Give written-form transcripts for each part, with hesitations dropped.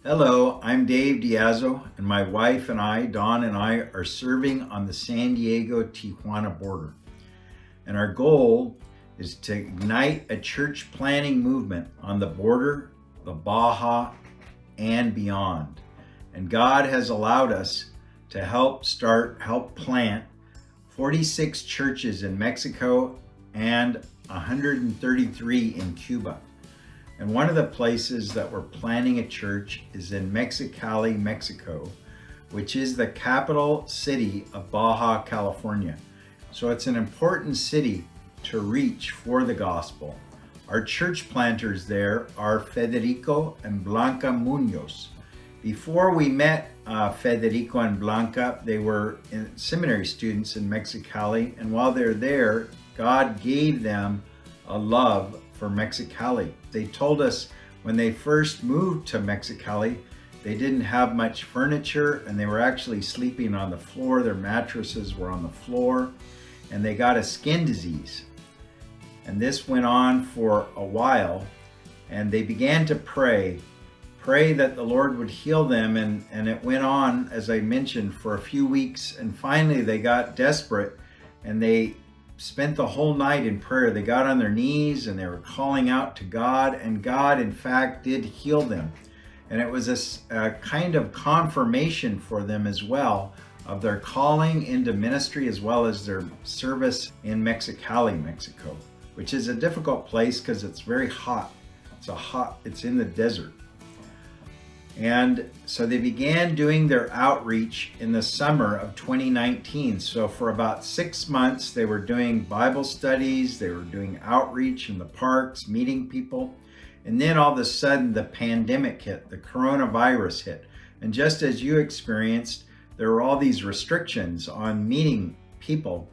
Hello, I'm Dave Diazzo, and my wife and I, Dawn and I, are serving on the San Diego-Tijuana border. And our goal is to ignite a church planting movement on the border, the Baja, and beyond. And God has allowed us to help plant 46 churches in Mexico and 133 in Cuba. And one of the places that we're planning a church is in MexiCali, Mexico, which is the capital city of Baja California. So it's an important city to reach for the gospel. Our church planters there are Federico and Blanca Munoz. Before we met Federico and Blanca, they were seminary students in MexiCali, and while they're there, God gave them a love for MexiCali. They told us when they first moved to MexiCali, they didn't have much furniture and they were actually sleeping on the floor. Their mattresses were on the floor, and they got a skin disease. And this went on for a while, and they began to pray that the Lord would heal them, and it went on, as I mentioned, for a few weeks, and finally they got desperate and they spent the whole night in prayer. They got on their knees and they were calling out to God, and God in fact did heal them. And it was a kind of confirmation for them as well of their calling into ministry, as well as their service in MexiCali, Mexico, which is a difficult place because it's very hot. It's in the desert. And so they began doing their outreach in the summer of 2019. So for about 6 months, they were doing Bible studies, they were doing outreach in the parks, meeting people. And then all of a sudden, the pandemic hit, the coronavirus hit. And just as you experienced, there were all these restrictions on meeting people.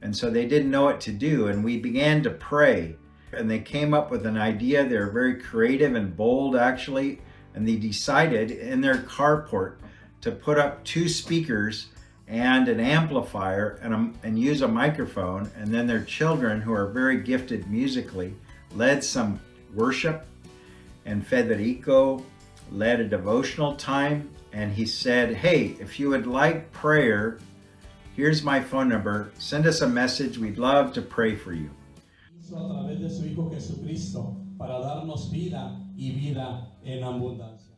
And so they didn't know what to do. And we began to pray. And they came up with an idea. They were very creative and bold, actually. And they decided in their carport to put up 2 speakers and an amplifier and use a microphone. And then their children, who are very gifted musically, led some worship. And Federico led a devotional time. And he said, hey, if you would like prayer, here's my phone number. Send us a message. We'd love to pray for you. A través de su Hijo Jesucristo para darnos vida y vida en abundancia.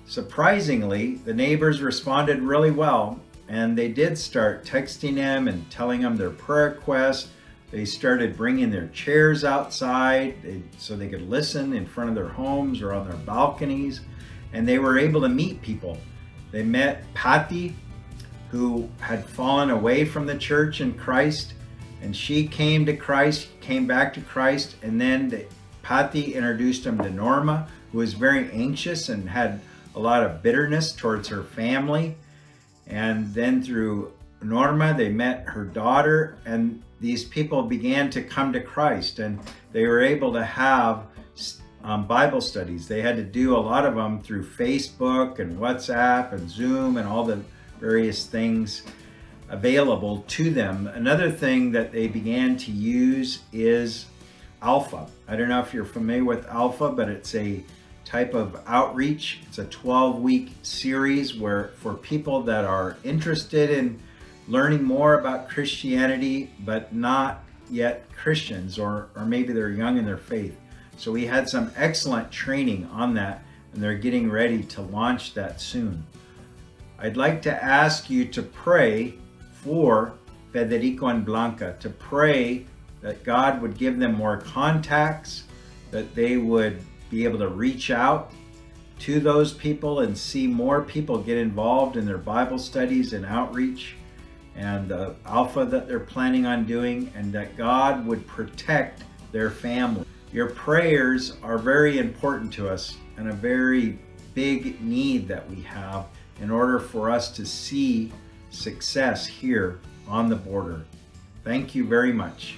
Surprisingly, the neighbors responded really well, and they did start texting him and telling him their prayer requests. They started bringing their chairs outside so they could listen in front of their homes or on their balconies, and they were able to meet people. They met Patty, who had fallen away from the church in Christ, and she came to Christ, came back to Christ, and then Patty introduced him to Norma, who was very anxious and had a lot of bitterness towards her family. And then through Norma, they met her daughter, and these people began to come to Christ, and they were able to have Bible studies. They had to do a lot of them through Facebook and WhatsApp and Zoom and all the various things available to them. Another thing that they began to use is Alpha. I don't know if you're familiar with Alpha, but it's a type of outreach. It's a 12-week series where for people that are interested in learning more about Christianity, but not yet Christians, or maybe they're young in their faith. So we had some excellent training on that, and they're getting ready to launch that soon. I'd like to ask you to pray for Federico and Blanca, to pray that God would give them more contacts, that they would be able to reach out to those people and see more people get involved in their Bible studies and outreach and the Alpha that they're planning on doing, and that God would protect their family. Your prayers are very important to us and a very big need that we have in order for us to see success here on the border. Thank you very much.